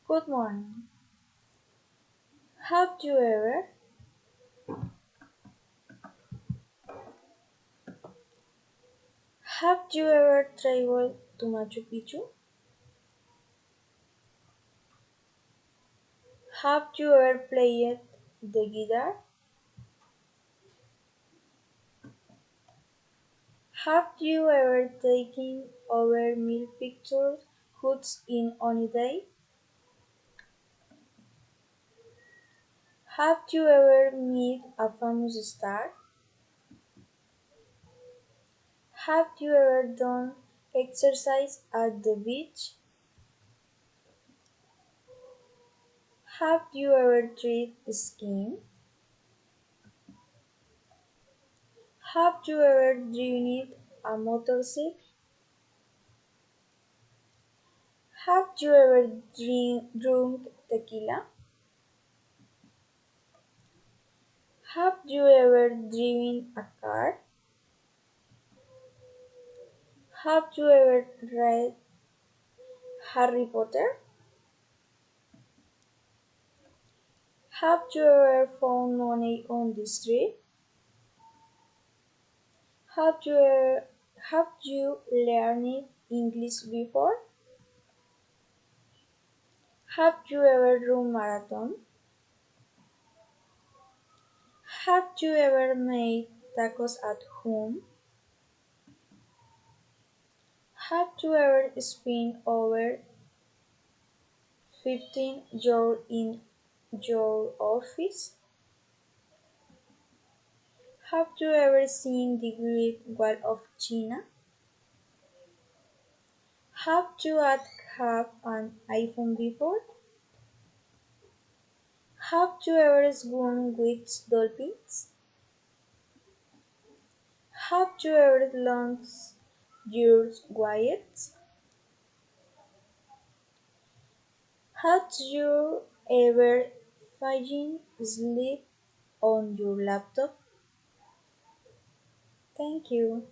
Good morning. Have you ever traveled to Machu Picchu? Have you ever played the guitar? Have you ever taken over meal picture shoots in on a day? Have you ever met a famous star? Have you ever done exercise at the beach? Have you ever tried skiing? Have you ever driven a motorcycle? Have you ever drunk tequila? Have you ever driven a car? Have you ever read Harry Potter? Have you ever found money on the street? Have you learned English before? Have you ever run marathon? Have you ever made tacos at home? Have you ever spent over 15 years in your office? Have you ever seen the Great Wall of China? Have you had an iPhone before? Have you ever swum with dolphins? Have you ever lost your wallet? Have you ever fallen asleep on your laptop? Thank you.